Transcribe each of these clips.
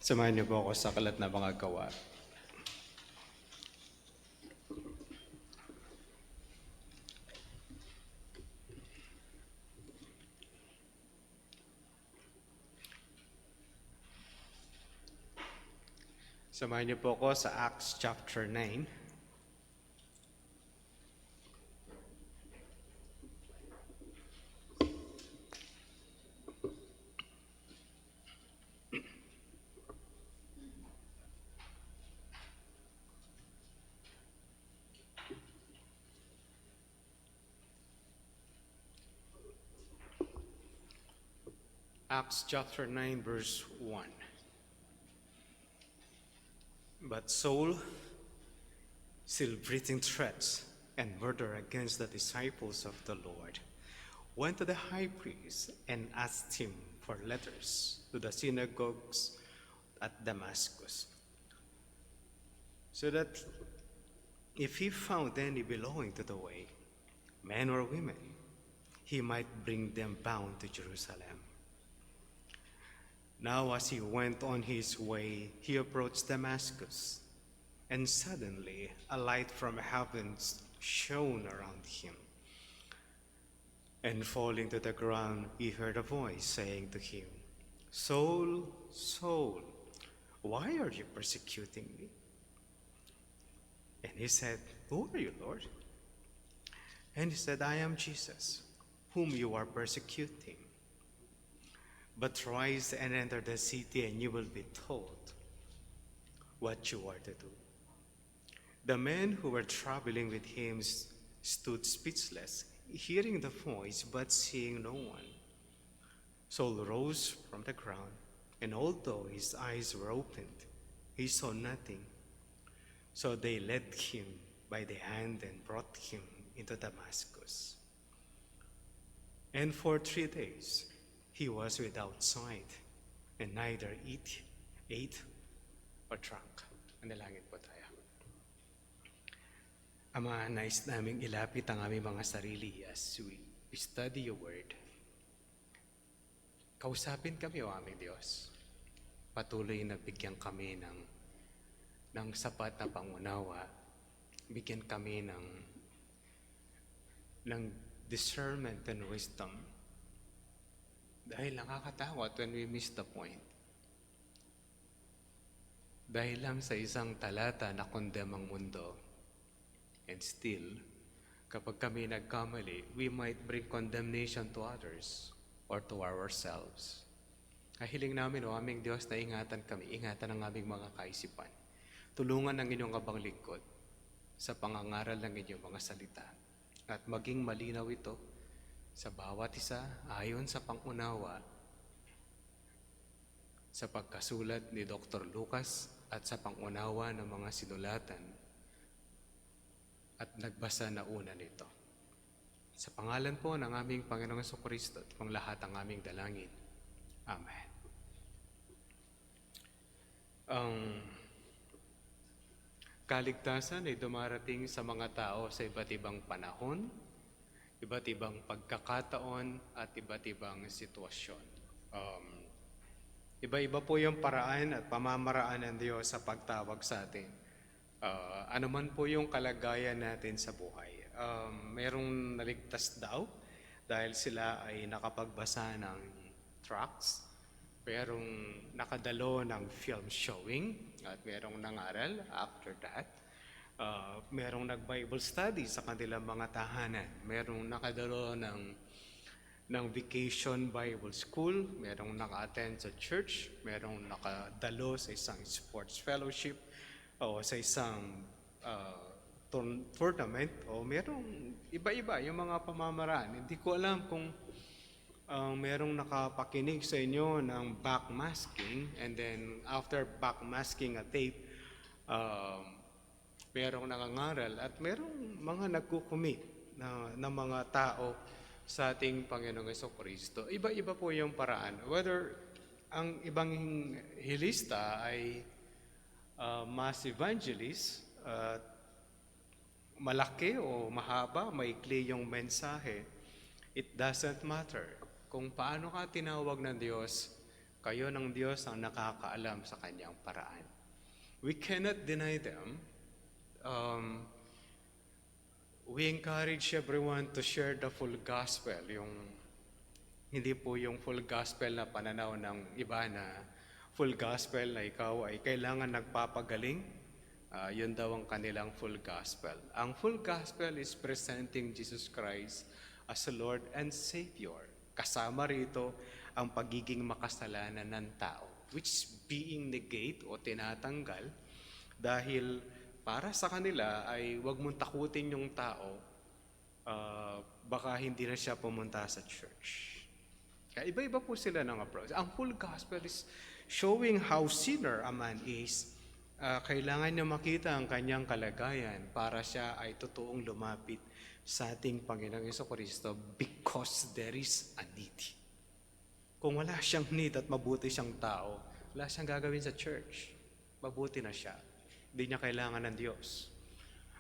Samahan niyo po ako sa aklat na mga gawa. Samahan niyo po ako sa Acts chapter 9. Acts chapter 9 verse 1. But Saul, still breathing threats and murder against the disciples of the Lord, went to the high priest and asked him for letters to the synagogues at Damascus, so that if he found any belonging to the way, men or women, he might bring them bound to Jerusalem. Now as he went on his way, he approached Damascus, and suddenly a light from heaven shone around him. And falling to the ground, he heard a voice saying to him, "Saul, Saul, why are you persecuting me?" And he said, "Who are you, Lord?" And he said, "I am Jesus, whom you are persecuting. But rise and enter the city, and you will be told what you are to do." The men who were traveling with him stood speechless, hearing the voice but seeing no one. Saul rose from the ground, and although his eyes were opened, he saw nothing. So they led him by the hand and brought him into Damascus. And for 3 days he was without sight, and neither ate or drank. Manalangin po tayo. Ama, nais naming ilapit ang aming mga sarili as we study your word. Kausapin kami, o aming Diyos. Patuloy na bigyan kami ng sapat na pangunawa. Bigyan kami ng discernment and wisdom. Dahil nakakatakot when we miss the point. Dahil lang sa isang talata na condemn ang mundo. And still, kapag kami nagkamali, we might bring condemnation to others or to ourselves. Kahiling namin, o aming Diyos, na ingatan kami, ingatan ang aming mga kaisipan. Tulungan ang inyong kabang lingkod sa pangangaral ng inyong mga salita. At maging malinaw ito sa bawat isa ayon sa pangunawa sa pagkasulat ni Dr. Lucas at sa pangunawa ng mga sinulatan at nagbasa na una nito. Sa pangalan po ng aming Panginoong Jesucristo at pang lahat ang aming dalangin. Amen. Ang kaligtasan ay dumarating sa mga tao sa iba't ibang panahon, iba't ibang pagkakataon at iba't ibang sitwasyon. Iba-iba po yung paraan at pamamaraan ng Diyos sa pagtawag sa atin. Ano man po yung kalagayan natin sa buhay. Merong naligtas daw dahil sila ay nakapagbasa ng tracts, merong nakadalo ng film showing, at merong nangaral after that. Merong nag-Bible study sa kanilang mga tahanan. Merong nakadalo ng vacation Bible school. Merong naka-attend sa church. Merong nakadalo sa isang sports fellowship o sa isang tournament. O merong iba-iba yung mga pamamaraan. Hindi ko alam kung merong nakapakinig sa inyo ng backmasking, and then after backmasking a tape, merong nangangaral at merong mga nagkukumit na mga tao sa ating Panginoong Jesucristo. Iba-iba po yung paraan. Whether ang ibang hilista ay mass evangelist, malaki o mahaba, maikli yung mensahe, it doesn't matter. Kung paano ka tinawag ng Diyos, Kayo ng Diyos ang nakakaalam sa kanyang paraan. We cannot deny them. We encourage everyone to share the full gospel. Hindi po yung full gospel na pananaw ng iba na full gospel na ikaw ay kailangan nagpapagaling. Yun daw ang kanilang full gospel. Ang full gospel is presenting Jesus Christ as Lord and Savior. Kasama rito ang pagiging makasalanan ng tao, which being negate o tinatanggal dahil para sa kanila ay wag mong takutin yung tao, baka hindi na siya pumunta sa church. Kaya iba-iba po sila ng approach. Ang full gospel is showing how sinner a man is. Kailangan niya makita ang kanyang kalagayan para siya ay totoong lumapit sa ating Panginoong Jesucristo because there is a need. Kung wala siyang need at mabuti siyang tao, wala siyang gagawin sa church. Mabuti na siya. Hindi niya kailangan ng Diyos.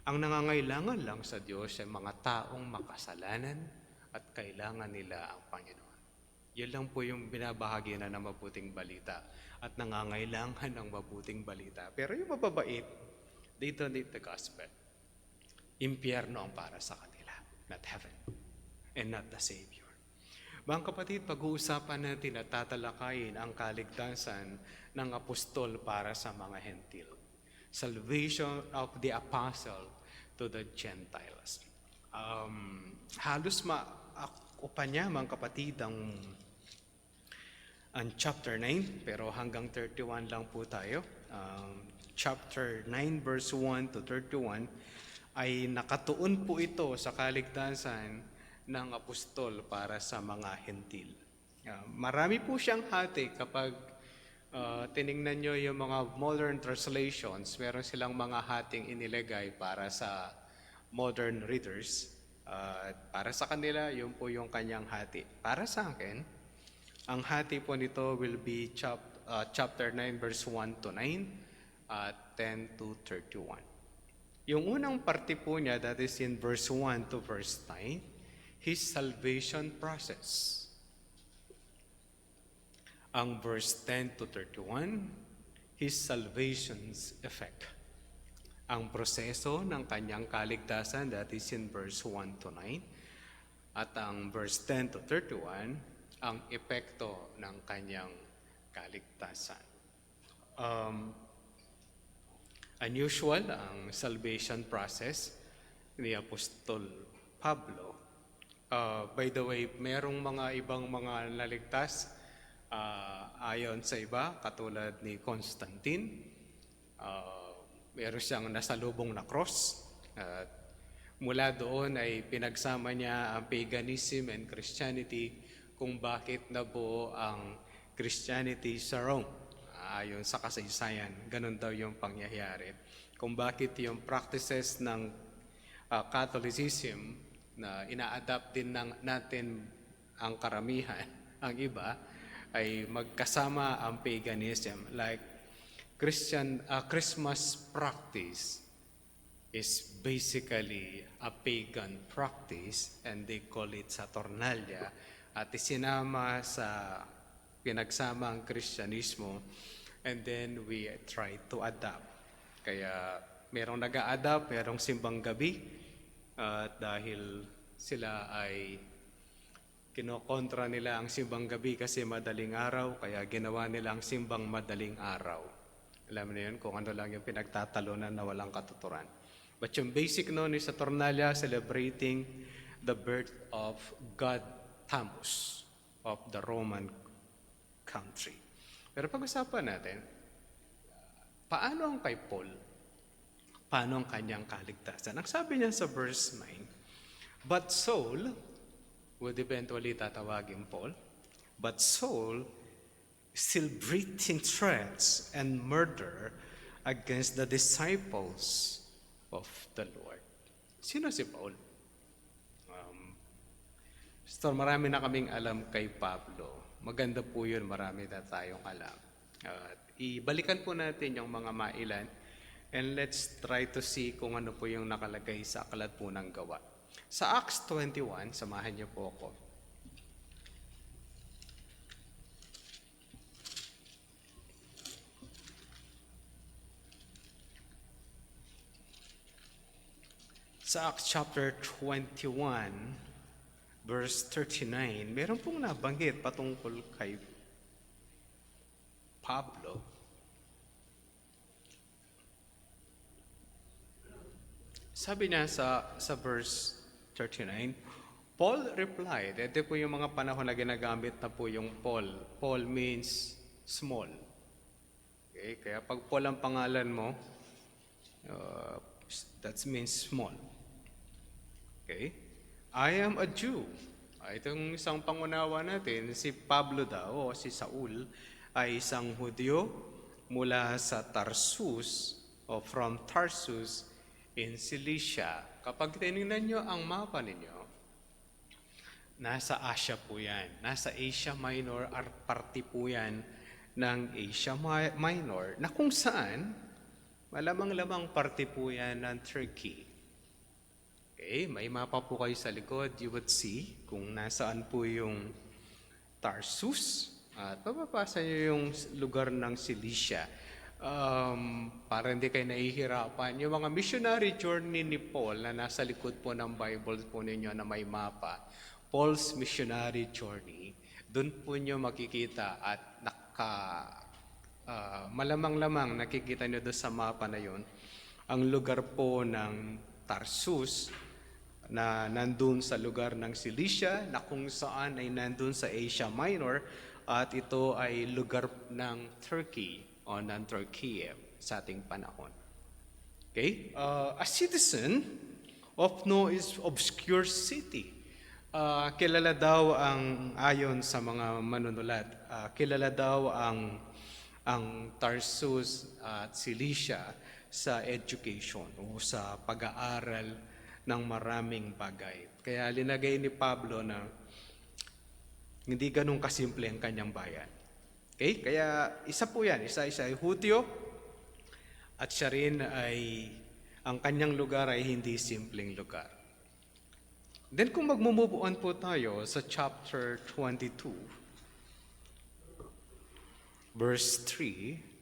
Ang nangangailangan lang sa Diyos ay mga taong makasalanan at kailangan nila ang Panginoon. Yan lang po yung binabahagi na ng mabuting balita at nangangailangan ng mabuting balita. Pero yung mababait, they don't need the gospel. Impyerno ang para sa kanila, not heaven, and not the Savior. Mga kapatid, pag-uusapan natin at tatalakayin ang kaligtasan ng apostol para sa mga hentil. Salvation of the apostle to the Gentiles. Halos maupan niya, mga kapatid, ang chapter 9, pero hanggang 31 lang po tayo. Chapter 9, verse 1 to 31, ay nakatuon po ito sa kaligtasan ng apostol para sa mga hentil. Marami po siyang hati kapag tiningnan nyo yung mga modern translations, meron silang mga hating inilagay para sa modern readers. Para sa kanila, yun po yung kanyang hati. Para sa akin, ang hati po nito will be chapter 9, verse 1 to 9, 10 to 31. Yung unang parte po niya, that is in verse 1 to verse 9, his salvation process. Ang verse 10 to 31, his salvation's effect. Ang proseso ng kanyang kaligtasan, that is in verse 1 to 9. At ang verse 10 to 31, ang epekto ng kanyang kaligtasan. Unusual ang salvation process ni Apostol Pablo. By the way, merong mga ibang mga naligtas ayon sa iba, katulad ni Constantine. Meron siyang nasalubong na cross. Mula doon ay pinagsama niya ang paganism and Christianity kung bakit nabuo ang Christianity sa Rome. Ayon sa kasaysayan, ganun daw yung pangyayari. Kung bakit yung practices ng Catholicism na ina-adapt din natin ang karamihan, ang iba, ay magkasama ang paganism. Like Christmas practice is basically a pagan practice and they call it Saturnalia at isinama sa pinagsama ang Kristyanismo and then we try to adapt. Kaya merong nag-a-adapt, merong simbang gabi at dahil sila ay kinokontra nila ang simbang gabi kasi madaling araw, kaya ginawa nila ang simbang madaling araw. Alam niyo yun, kung ano lang yung pinagtatalunan na walang katuturan. But yung basic noon is Saturnalia, celebrating the birth of God Thamus of the Roman country. Pero pag-usapan natin, paano ang kay Paul? Paano ang kanyang kaligtasan? Ang sabi niya sa verse 9, but Saul, would eventually tatawagin Paul, but Saul still breathing threats and murder against the disciples of the Lord. Sino si Paul? Marami na kaming alam kay Pablo. Maganda po yun, marami na tayong alam. Ibalikan po natin yung mga mailan and let's try to see kung ano po yung nakalagay sa aklat po ng Gawa. Sa Acts 21, samahan niyo po ako. Sa Acts chapter 21, verse 39, meron pong nabanggit patungkol kay Pablo. Sabi niya sa verse 39, Paul replied, ito po yung mga panahon na ginagamit na po yung Paul. Paul means small. Okay? Kaya pag Paul ang pangalan mo, that means small. Okay? I am a Jew. Itong isang pangunawa natin, si Pablo daw, o si Saul, ay isang Hudyo mula sa Tarsus, o from Tarsus in Cilicia. Kapag tinignan nyo ang mapa ninyo, nasa Asia po yan. Nasa Asia Minor, party po yan ng Asia Minor, na kung saan, malamang-lamang party po yan ng Turkey. Okay, may mapa po kayo sa likod. You would see kung nasaan po yung Tarsus. At mapapasa nyo yung lugar ng Cilicia. Para hindi kayo nahihirapan. Yung mga missionary journey ni Paul na nasa likod po ng Bible po ninyo na may mapa. Paul's missionary journey. Doon po nyo makikita at malamang-lamang nakikita nyo doon sa mapa na yun. Ang lugar po ng Tarsus na nandun sa lugar ng Cilicia na kung saan ay nandun sa Asia Minor at ito ay lugar ng Turkey o ng Turkey sa ating panahon. Okay? A citizen of no is obscure city. Kilala daw ayon sa mga manunulat, kilala daw ang Tarsus at Cilicia sa education o sa pag-aaral ng maraming bagay. Kaya linagay ni Pablo na hindi ganun kasimple ang kanyang bayan. Okay? Kaya isa po yan. Isa ay Hudyo at siya rin ay ang kanyang lugar ay hindi simpleng lugar. Then kung mag-move on po tayo sa chapter 22, verse 3,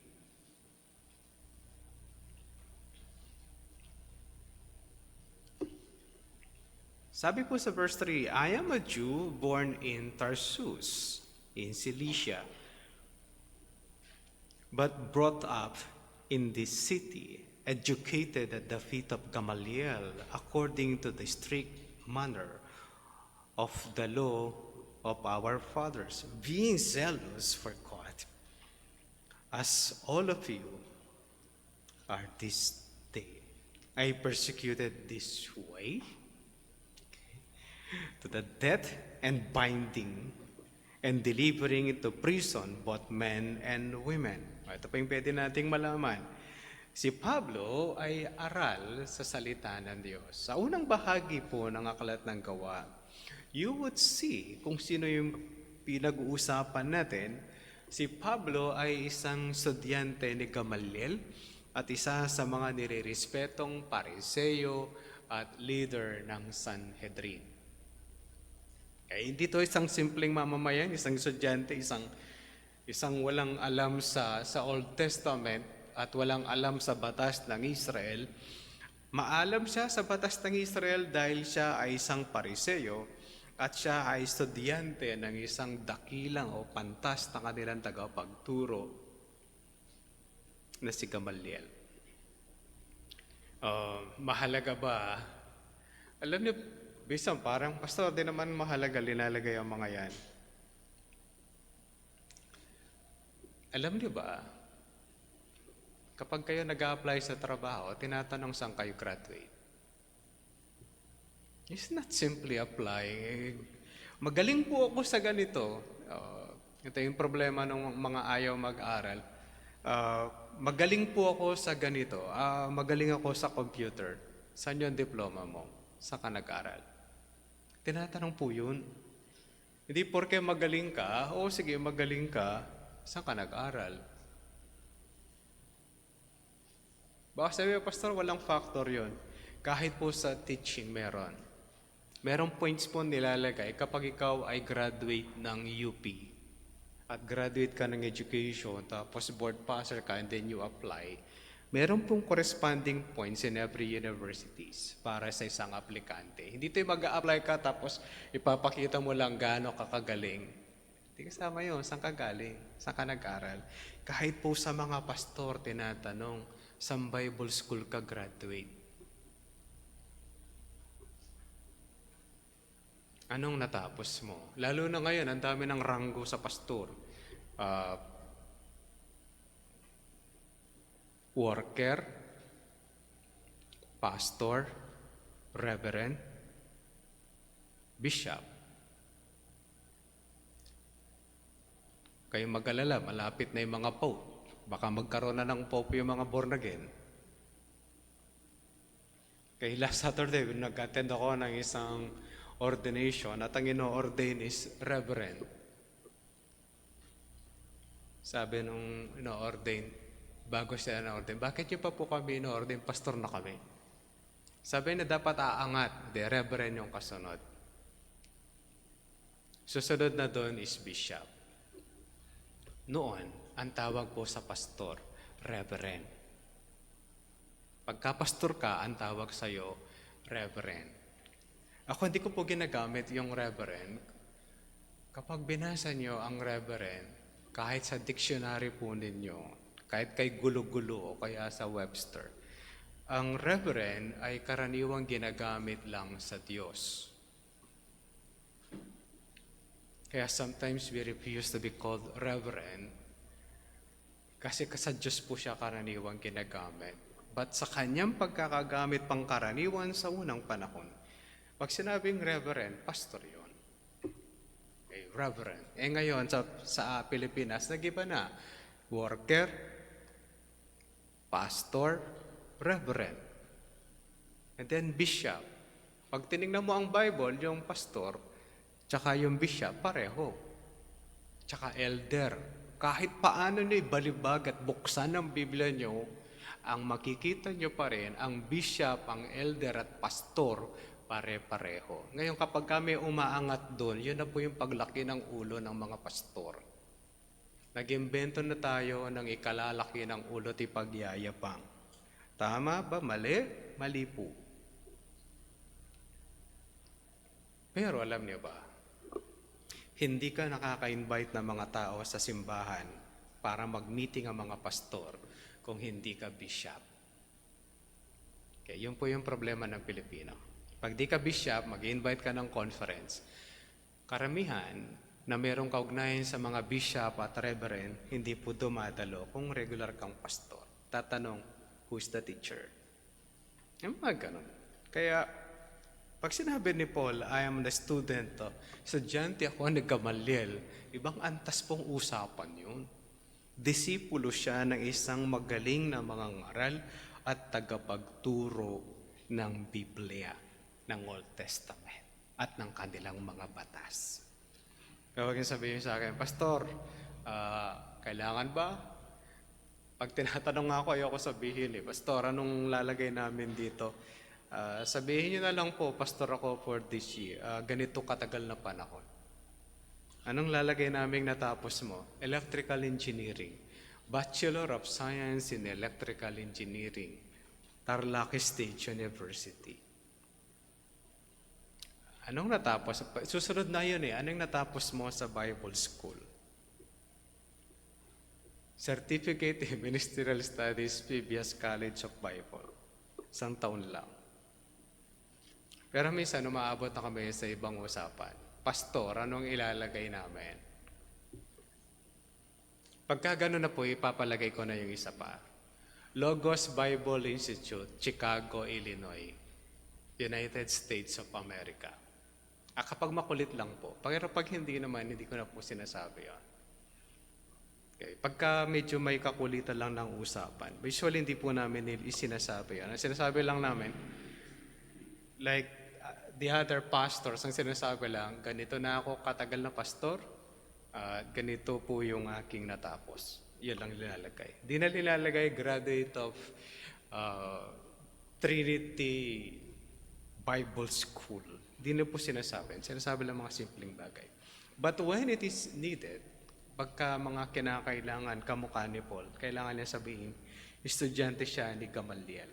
sabi po sa verse 3, I am a Jew born in Tarsus, in Cilicia, but brought up in this city, educated at the feet of Gamaliel, according to the strict manner of the law of our fathers, being zealous for God, as all of you are this day. I persecuted this way, to the death and binding and delivering into prison both men and women. Ito pa yung pwede nating malaman. Si Pablo ay aral sa salita ng Diyos. Sa unang bahagi po ng Aklat ng Gawa, you would see kung sino yung pinag-uusapan natin. Si Pablo ay isang estudyante ni Gamaliel at isa sa mga nirerespetong Pariseo at leader ng Sanhedrin. Hindi to isang simpleng mamamayan, isang estudyante, isang walang alam sa Old Testament at walang alam sa batas ng Israel. Maalam siya sa batas ng Israel dahil siya ay isang Pariseo at siya ay estudyante ng isang dakilang o pantas na kanilang tagapagturo na si Gamaliel. Mahalaga ba? Alam niyo, bisang parang pastor din naman mahalaga linalagay ang mga yan. Alam niyo ba, kapag kayo nag-a-apply sa trabaho, tinatanong saan kayo graduate. It's not simply applying. Magaling po ako sa ganito. Ito yung problema ng mga ayaw mag-aral. Magaling po ako sa ganito. Magaling ako sa computer. Saan yung diploma mo? Saan ka nag-aral? Tinatanong po yun. Hindi porke magaling ka, sige magaling ka, saan ka nag-aral? Baka sabi, Pastor, walang factor yun. Kahit po sa teaching meron. Merong points po nilalagay kapag ikaw ay graduate ng UP at graduate ka ng education, tapos board passer ka and then you apply. Meron pong corresponding points in every universities para sa isang aplikante. Hindi ito mag-a-apply ka tapos ipapakita mo lang gaano kakagaling. Hindi kasama yun. Saan ka galing? Saan ka nag-aral? Kahit po sa mga pastor, tinatanong, saan Bible school ka graduate? Anong natapos mo? Lalo na ngayon, ang dami ng ranggo sa pastor. Worker, pastor, reverend, bishop. Kayo mag-alala, malapit na yung mga pope. Baka magkaroon na ng pope yung mga born again. Kaya last Saturday, nag-attend ako ng isang ordination at ang ino-ordain is reverend. Sabi nung ino-ordain, bago siya na-ordain, bakit niyo pa po kami ino-ordain? Pastor na kami. Sabi na dapat aangat, the reverend yung kasunod. Susunod na doon is bishop. Noon, ang tawag po sa pastor, reverend. Pagka-pastor ka, ang tawag sa'yo, reverend. Ako hindi ko po ginagamit yung reverend. Kapag binasa nyo ang reverend, kahit sa dictionary po ninyo, kahit kay gulo-gulo o kaya sa Webster, ang reverend ay karaniwang ginagamit lang sa Diyos. Kaya sometimes we refuse to be called reverend kasi sa Diyos po siya karaniwang ginagamit. But sa kanyang pagkakagamit pangkaraniwan sa unang panahon, pag sinabing reverend, pastor yun. Okay, reverend. Ngayon sa Pilipinas, nag-iba na. Worker, pastor, reverend. And then bishop. Pag tinignan mo ang Bible, yung pastor, tsaka yung bishop, pareho. Tsaka elder. Kahit paano nyo ibalibag at buksan ang Biblia nyo, ang makikita nyo pa rin, ang bishop, ang elder at pastor, pare-pareho. Ngayon kapag kami umaangat doon, yun na po yung paglaki ng ulo ng mga pastor. Nag-imbento na tayo ng ikalalaki ng ulo at ipagyayabang. Tama ba? Mali? Mali po. Pero alam niyo ba, hindi ka nakaka-invite ng mga tao sa simbahan para mag-meeting ang mga pastor kung hindi ka bishop. Okay, yun po yung problema ng Pilipino. Pag di ka bishop, mag-invite ka ng conference. Karamihan na merong kaugnayan sa mga bishop at reverend, hindi po dumadalo kung regular kang pastor. Tatanong, who's the teacher? Yung mga ganun. Kaya, pag sinabi ni Paul, I am the student, estudyante ako ni Gamaliel, ibang antas pong usapan yun. Disipulo siya ng isang magaling na mga ngaral at tagapagturo ng Biblia, ng Old Testament, at ng kanilang mga batas. Kaya sabihin sa akin, Pastor, kailangan ba? Pag tinatanong ako, ayoko sabihin Pastor, anong lalagay namin dito? Sabihin niyo na lang po, Pastor ako for this year, ganito katagal na panahon. Anong lalagay namin natapos mo? Electrical Engineering. Bachelor of Science in Electrical Engineering. Tarlac State University. Anong natapos? Susunod na yun Anong natapos mo sa Bible School? Certificate in Ministerial Studies, PBS College of Bible. Isang taon lang. Pero minsan, umaabot na kami sa ibang usapan. Pastor, anong ilalagay namin? Pagka gano'n na po, ipapalagay ko na yung isa pa. Logos Bible Institute, Chicago, Illinois, United States of America. Kapag makulit lang po. Pero pag hindi naman, hindi ko na po sinasabi yun. Okay. Pagka medyo may kakulitan lang ng usapan, usually hindi po namin isinasabi yun. Ang sinasabi lang namin, like the other pastors, ang sinasabi lang, ganito na ako katagal na pastor, ganito po yung aking natapos. Yan lang nilalagay. Di na nilalagay graduate of Trinity Bible School. Di na po sinasabi. Sinasabi lang mga simpleng bagay. But when it is needed, pagka mga kinakailangan kamukha ni Paul, kailangan niya sabihin, Estudyante siya ni Gamaliel.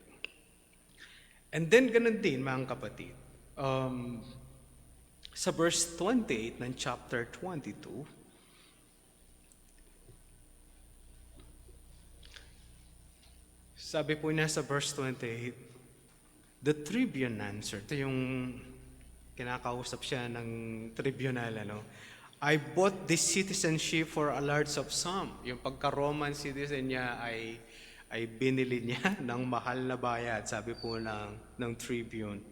And then, ganun din, mga kapatid. Sa verse 28 ng chapter 22, sabi po niya sa verse 28, the tribune answered. Ito yung kinakausap siya ng tribunal, I bought this citizenship for a large of sum. Yung pagka-Roman citizen niya ay binili niya ng mahal na bayad, sabi po ng tribune.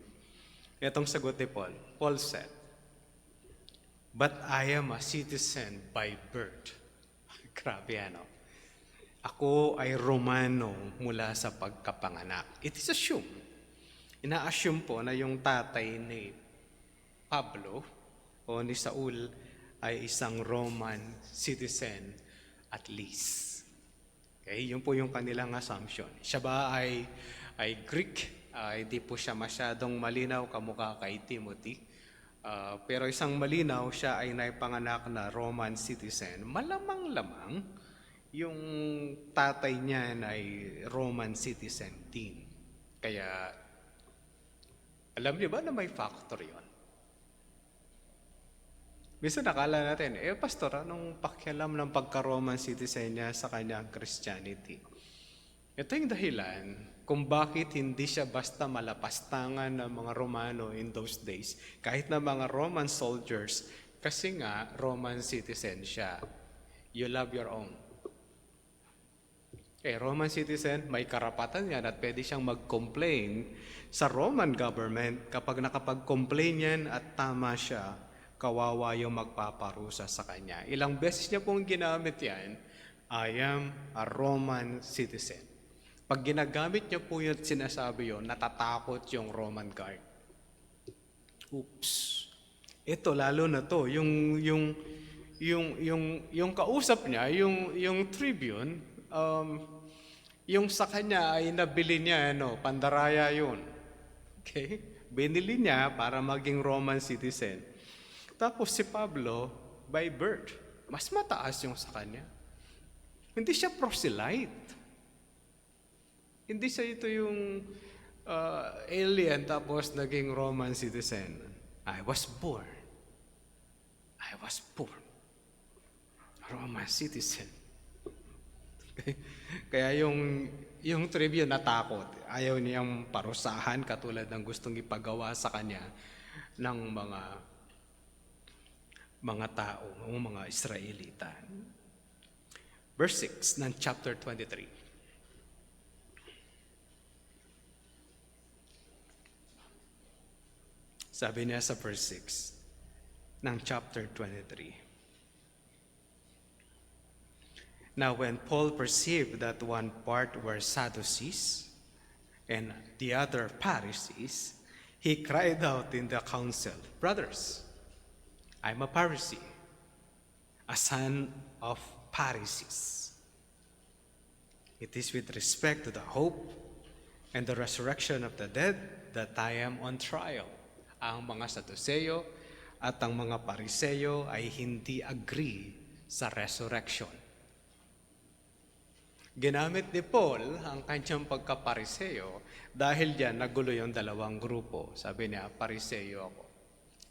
Itong sagot ni Paul. Paul said, but I am a citizen by birth. Grabe, Ako ay Romano mula sa pagkapanganak. It is assumed. Ina-assume po na yung tatay ni Pablo o ni Saul ay isang Roman citizen at least. Okay, yun po yung kanilang assumption. Siya ba ay Greek? Hindi po siya masyadong malinaw kamukha kay Timothy. Pero isang malinaw, siya ay naipanganak na Roman citizen. Malamang-lamang, yung tatay niya ay Roman citizen din. Kaya, alam niyo ba na may factor yon? Minsan nakala natin, pastor, anong pakialam ng pagka-Roman citizen niya sa kanyang Christianity? Ito yung dahilan kung bakit hindi siya basta malapastangan ng mga Romano in those days, kahit na mga Roman soldiers, kasi nga Roman citizen siya. You love your own. Roman citizen, may karapatan yan at pwede siyang mag-complain sa Roman government. Kapag nakapag-complain yan at tama siya, kawawa yung magpaparusa sa kanya. Ilang beses niya pong ginamit yan, I am a Roman citizen. Pag ginagamit niya po yun, sinasabi yun, natatakot yung Roman guard. Oops. Ito, lalo na to, yung kausap niya, yung tribune, yung sa kanya ay nabili niya, pandaraya yun. Okay? Binili niya para maging Roman citizen. Tapos si Pablo, by birth, mas mataas yung sa kanya. Hindi siya proselyte. Hindi siya ito yung alien tapos naging Roman citizen. I was born Roman citizen. Kaya yung tribune natakot. Ayaw niyang parusahan katulad ng gustong ipagawa sa kanya ng mga tao, mga Israelita. Verse 6 ng chapter 23. Sabi niya sa verse 6 ng chapter 23. Now when Paul perceived that one part were Sadducees and the other Pharisees, he cried out in the council, brothers, I'm a Pharisee, a son of Pharisees. It is with respect to the hope and the resurrection of the dead that I am on trial. Ang mga Sadduceo at ang mga Pariseo ay hindi agree sa resurrection. Ginamit ni Paul ang kanyang pagka-Pariseo dahil diyan nagulo yung dalawang grupo. Sabi niya, Pariseo ako.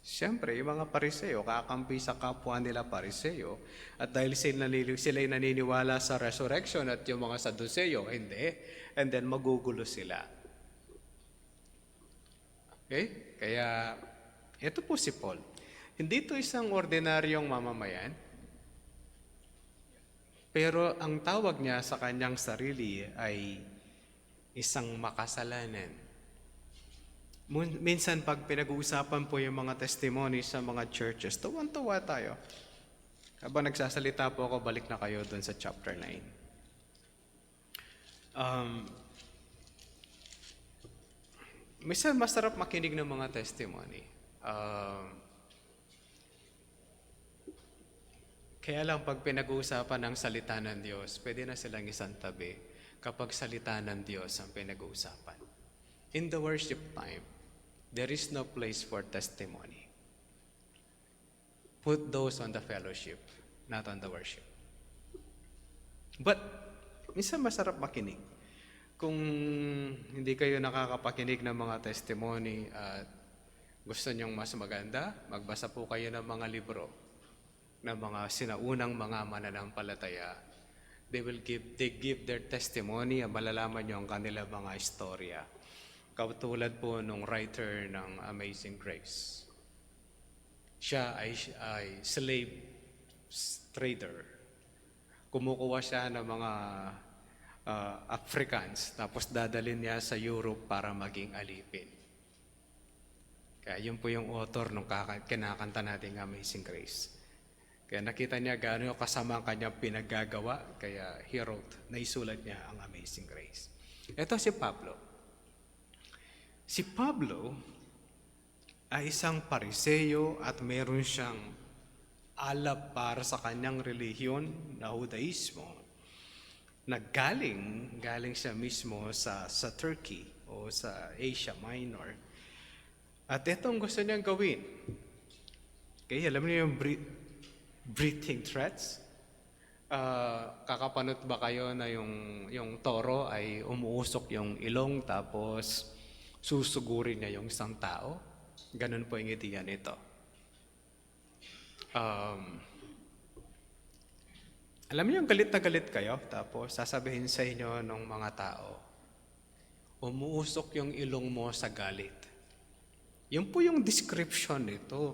Siyempre, yung mga Pariseo, kakampi sa kapwa nila Pariseo, at dahil sila'y naniniwala sa resurrection at yung mga Sadduceo, hindi, and then magugulo sila. Okay? Kaya, ito po si Paul. Hindi ito isang ordinaryong mamamayan, pero ang tawag niya sa kanyang sarili ay isang makasalanan. Minsan pag pinag-uusapan po yung mga testimonies sa mga churches, tuwan-tuwa tayo. Habang nagsasalita po ako, balik na kayo doon sa chapter 9. Minsan masarap makinig ng mga testimony. Kaya lang pag pinag-uusapan ng salita ng Diyos, pwede na silang isang tabi kapag salita ng Diyos ang pinag-uusapan. In the worship time, there is no place for testimony. Put those on the fellowship, not on the worship. But, minsan masarap makinig. Kung hindi kayo nakakapakinig ng mga testimony at gusto nyong mas maganda, magbasa po kayo ng mga libro ng mga sinaunang mga mananampalataya. They give their testimony at malalaman nyo ang kanilang mga istorya. Katulad po nung writer ng Amazing Grace. Siya ay slave trader. Kumukuha siya ng mga Africans, tapos dadalhin niya sa Europe para maging alipin. Kaya yun po yung author nung kinakanta nating Amazing Grace. Kaya nakita niya gaano kasama ang kanyang pinaggagawa, kaya he wrote, naisulat niya ang Amazing Grace. Ito si Pablo. Si Pablo ay isang pariseyo at meron siyang alab para sa kanyang relihiyon na Judaismo. Galing siya mismo sa Turkey o sa Asia Minor. At ito ang gusto niyang gawin. Okay, alam niyo yung breathing threats? Kakapanood ba kayo na yung toro ay umuusok yung ilong tapos susugurin niya yung isang tao? Ganun po yung ideya nito. Alam niyo yung galit na galit kayo, tapos sasabihin sa inyo ng mga tao, umuusok yung ilong mo sa galit. Yun po yung description nito.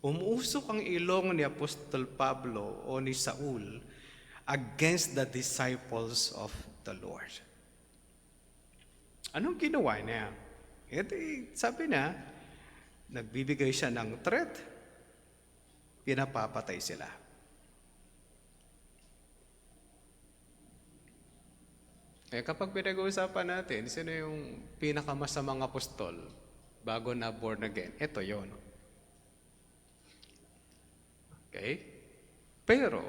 Umuusok ang ilong ni Apostol Pablo o ni Saul against the disciples of the Lord. Anong ginawa niya? Sabi niya, nagbibigay siya ng threat, pinapapatay sila. Kapag pinag-uusapan natin, sino yung pinakamasamang apostol bago na born again? Ito yon. Okay? Pero,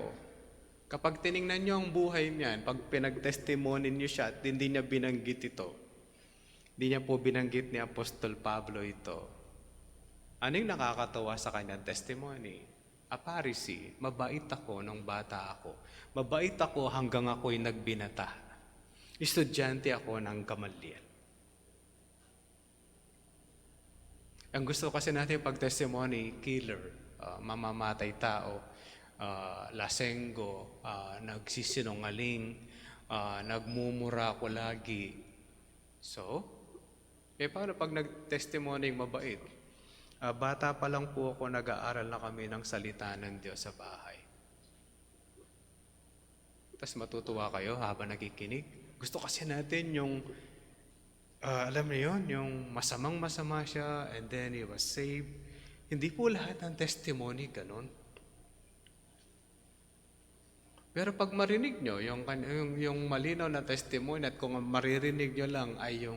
kapag tiningnan niyo ang buhay niyan, pag pinag-testimony niyo siya at hindi niya binanggit ito, hindi niya po binanggit ni Apostol Pablo ito, anong nakakatawa sa kanyang testimony? A Pharisee, mabait ako nung bata ako. Mabait ako hanggang ako'y nagbinata. Estudyante ako ng Gamaliel. Ang gusto kasi natin pag-testimony, killer, mamamatay tao, lasenggo, nagsisinungaling, nagmumura ko lagi. So, paano pag nag-testimony mabait? Bata pa lang po ako, nag-aaral na kami ng salita ng Diyos sa bahay. Tapos matutuwa kayo habang nakikinig. Gusto kasi natin yung, alam niyo yun, yung masamang-masama siya and then he was saved. Hindi po lahat ng testimony ganun. Pero pag marinig nyo, yung malinaw na testimony at kung maririnig nyo lang ay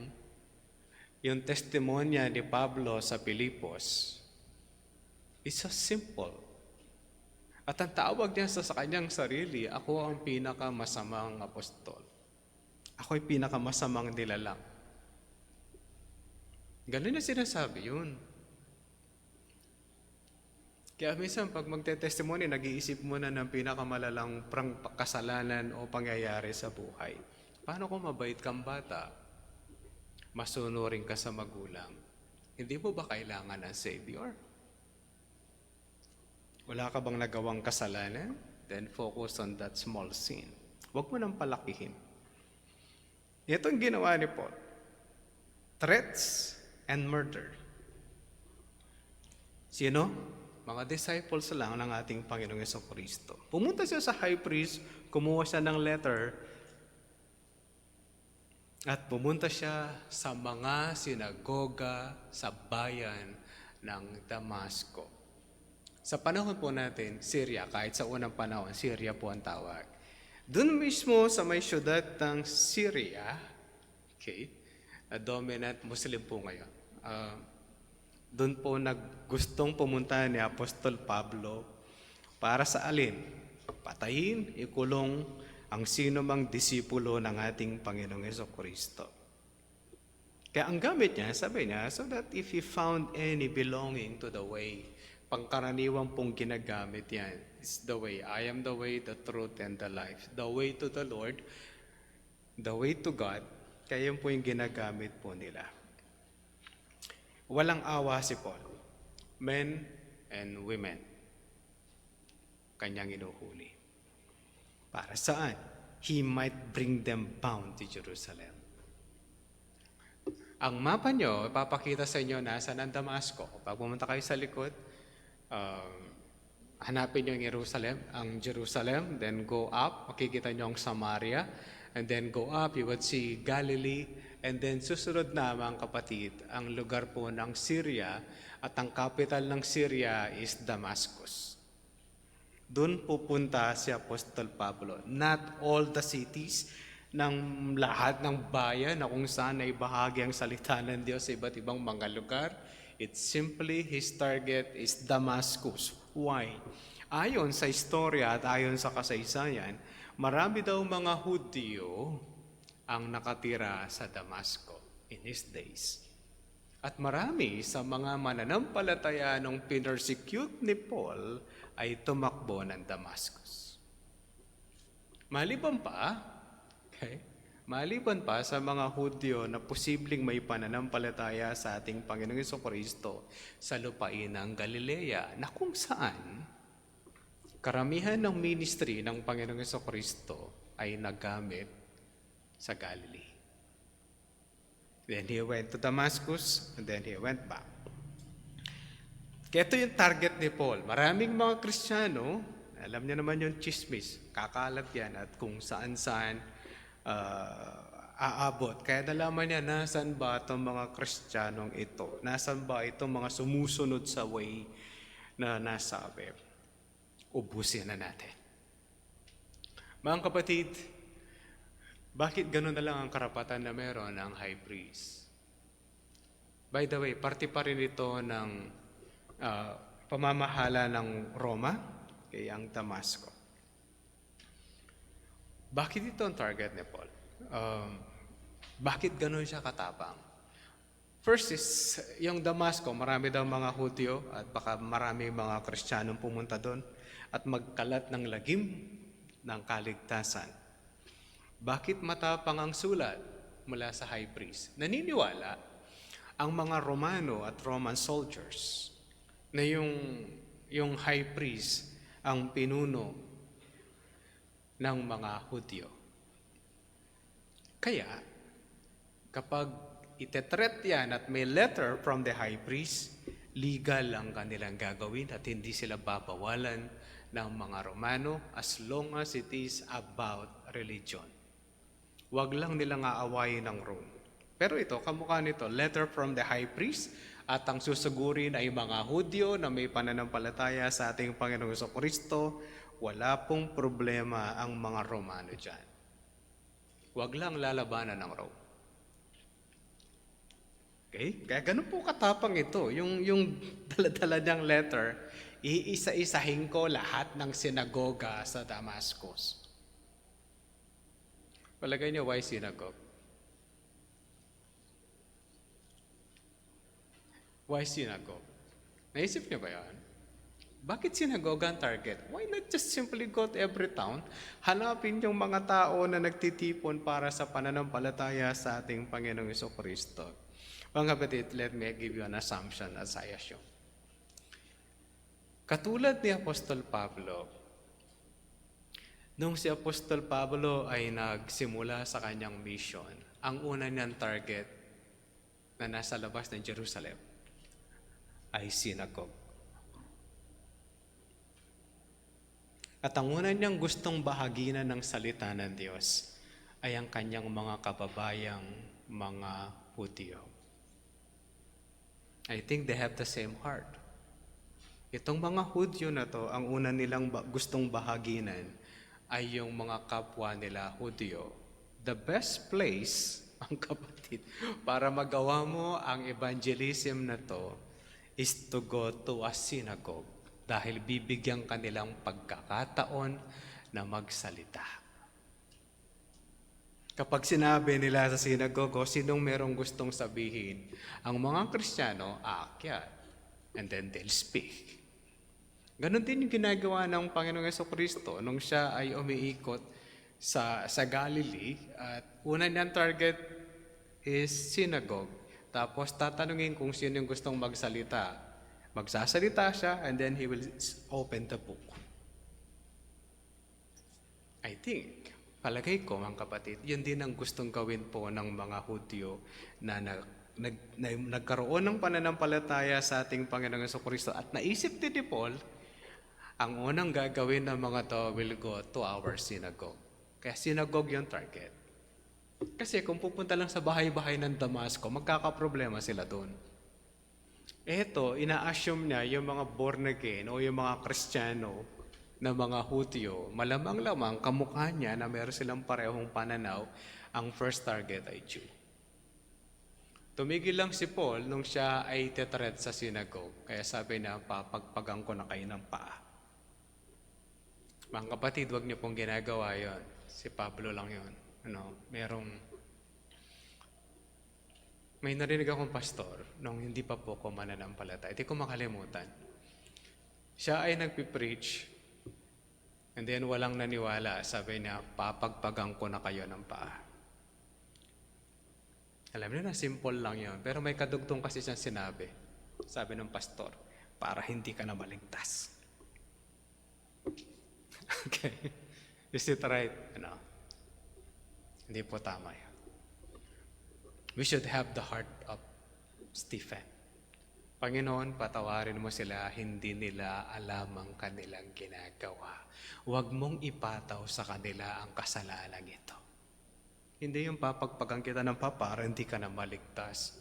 yung testimonya ni Pablo sa Pilipos, it's so simple. At ang tawag niya sa kanyang sarili, ako ang pinakamasamang apostol. Ako'y pinakamasamang nilalang. Ganun na sinasabi yun. Kaya minsan pag magte-testimony, nag-iisip muna ng pinakamalalang kasalanan o pangyayari sa buhay. Paano kung mabait kang bata? Masunurin ka sa magulang. Hindi mo ba kailangan ng Savior? Wala ka bang nagawang kasalanan? Then focus on that small sin. Huwag mo nang palakihin. Ito ang ginawa ni Paul. Threats and murder. Sino? Mga disciples lang ng ating Panginoong Jesucristo. Pumunta siya sa high priest, kumuha siya ng letter, at pumunta siya sa mga sinagoga sa bayan ng Damasco. Sa panahon po natin, Syria, kahit sa unang panahon, Syria po ang tawag. Doon mismo sa may syudad ng Syria, okay, dominant Muslim po ngayon. Doon po gustong pumunta ni Apostol Pablo para sa alin? Patayin, ikulong ang sino mang disipulo ng ating Panginoong Jesucristo. Kaya ang gamit niya, sabi niya, so that if he found any belonging to the way, pangkaraniwang pong ginagamit yan. It's the way. I am the way, the truth, and the life. The way to the Lord, the way to God, Kaya yun po yung ginagamit po nila. Walang awa si Paul. Men and women. Kanyang inuhuli. Para saan? He might bring them bound to Jerusalem. Ang mapa nyo, ipapakita sa inyo nasa ng Damasco. Pag pumunta kayo sa likod, hanapin nyo ang Jerusalem, then go up, makikita nyo ang Samaria, and then go up, you would see Galilee, and then susunod na mga kapatid, ang lugar po ng Syria, at ang capital ng Syria is Damascus. Doon pupunta si Apostol Pablo. Not all the cities ng lahat ng bayan na kung saan ay bahagi ang salita ng Diyos sa iba't ibang mga lugar. It's simply his target is Damascus. Why? Ayon sa istorya at ayon sa kasaysayan, marami daw mga Hudyo ang nakatira sa Damasco in his days. At marami sa mga mananampalataya nung pinersecute ni Paul ay tumakbo ng Damascus. Maliban pa sa mga Hudyo na posibleng may pananampalataya sa ating Panginoong Jesucristo sa lupain ng Galilea na kung saan karamihan ng ministry ng Panginoong Jesucristo ay nagamit sa Galilee. Then he went to Damascus and then he went back. Kaya ito yung target ni Paul. Maraming mga Kristiyano, alam niyo naman yung chismis, kakalat yan at kung saan-saan aabot. Kaya nalaman niya, nasan ba itong mga Kristiyanong ito? Nasan ba itong mga sumusunod sa way na nasabi? Ubusin na natin. Mga kapatid, bakit ganun na lang ang karapatan na meron ng high priest? By the way, parte pa rin ito ng pamamahala ng Roma kay ang Damasco. Bakit ito ang target ni Paul? Bakit ganun siya katapang? First is, yung Damasco, marami daw mga Hudyo at baka marami mga Kristiyanong pumunta doon at magkalat ng lagim ng kaligtasan. Bakit matapang ang sulat mula sa high priest? Naniniwala ang mga Romano at Roman soldiers na yung high priest ang pinuno ng mga Hudyo. Kaya, kapag itetret yan at may letter from the high priest, legal ang kanilang gagawin at hindi sila babawalan ng mga Romano as long as it is about religion. Huwag lang nilang aawayin ng Rome. Pero ito, kamukha nito, letter from the high priest at ang susugurin ay mga Hudyo na may pananampalataya sa ating Panginoong Jesucristo. Wala pong problema ang mga Romano dyan. Huwag lang lalabanan ng Rome. Okay? Kaya ganun po katapang ito. Yung dala-dala niyang letter, iisa-isahin ko lahat ng sinagoga sa Damascus. Palagay niyo, why synagogue? Why synagogue? Naisip niyo ba yan? Bakit synagogue ang target? Why not just simply go to every town? Hanapin yung mga tao na nagtitipon para sa pananampalataya sa ating Panginoong Jesucristo. Mga kapatid, let me give you an assumption as I assume. Katulad ni Apostol Pablo, nung si Apostol Pablo ay nagsimula sa kanyang mission, ang una niyang target na nasa labas ng Jerusalem ay synagogue. At ang una niyang gustong bahaginan ng salita ng Diyos ay ang kanyang mga kababayang mga Hudyo. I think they have the same heart. Itong mga Hudyo na to, ang una nilang gustong bahaginan ay yung mga kapwa nila Hudyo. The best place, ang kapatid, para magawa mo ang evangelism na to is to go to a synagogue dahil bibigyan kanilang pagkakataon na magsalita. Kapag sinabi nila sa synagogue, sinong merong gustong sabihin, ang mga Kristiyano, aakyat, and then they'll speak. Ganon din yung ginagawa ng Panginoong Jesucristo nung siya ay umiikot sa Galilee at una niyang target is synagogue. Tapos tatanungin kung sino yung gustong magsalita. Magsasalita siya and then he will open the book. I think, palagay ko mga kapatid, yun din ang gustong gawin po ng mga Hudyo na nagkaroon ng pananampalataya sa ating Panginoong Jesucristo. At naisip din ni Paul, ang unang gagawin ng mga to will go to our synagogue. Kaya synagogue yung target. Kasi kung pupunta lang sa bahay-bahay ng Damasco, magkakaproblema sila doon. Eto, ina-assume niya yung mga born again o yung mga Kristiyano na mga Hudyo, malamang-lamang kamukha niya na meron silang parehong pananaw, ang first target ay Jew. Tumigil lang si Paul nung siya ay tetreat sa synagogue. Kaya sabi niya, papagpagang ko na kayo ng paa. Mga kapatid, wag niyo pong ginagawa yon. Si Pablo lang yon. May narinig akong pastor nung hindi pa po ko mananampalataya. Hindi ko makalimutan. Siya ay nagpipreach and then walang naniwala. Sabi niya, papagpagang ko na kayo ng paa. Alam niyo na, simple lang yon. Pero may kadugtong kasi siyang sinabi. Sabi ng pastor, para hindi ka na maligtas. Okay. Is it right? Hindi po tama yan. We should have the heart of Stephen. Panginoon, patawarin mo sila, hindi nila alam ang kanilang ginagawa. Huwag mong ipataw sa kanila ang kasalanan ito. Hindi yung papagpagang kita ng para hindi ka na maligtas.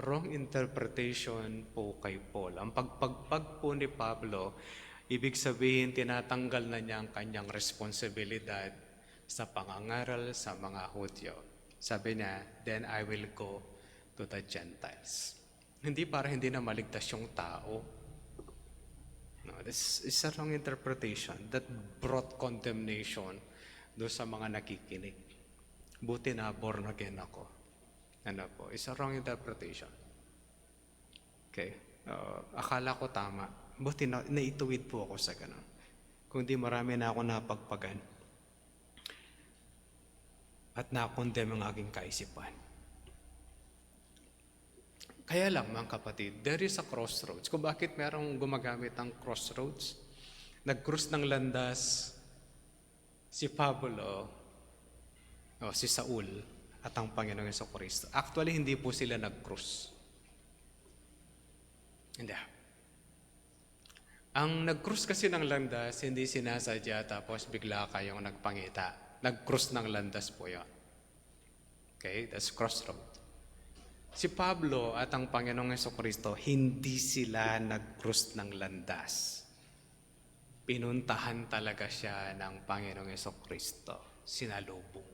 Wrong interpretation po kay Paul. Ang pagpagpag po ni Pablo, ibig sabihin tinatanggal na niya ang kanyang responsibilidad sa pangangaral sa mga Hudyo. Sabi niya, then I will go to the Gentiles. Hindi para hindi na maligtas yung tao. No, this is a wrong interpretation that brought condemnation doon sa mga nakikinig. Buti na born again ako. It's a wrong interpretation. Okay. Akala ko tama. Buti na naituwid po ako sa ganun. Kung di marami na ako napagpagan. At na-condemn ang aking kaisipan. Kaya lang mga kapatid, there is a crossroads. Kung bakit merong gumagamit ng crossroads? Nag-cross ng landas si Pablo, si Saul, at ang Panginoong Jesucristo. Actually, hindi po sila nag-cross. Hindi. Ang nag-cross kasi ng landas, hindi sinasadya tapos bigla kayong nagpangita. Nag-cross ng landas po yan. Okay, that's crossroad. Si Pablo at ang Panginoong Jesucristo, hindi sila nag-cross ng landas. Pinuntahan talaga siya ng Panginoong Jesucristo. Sinalubong.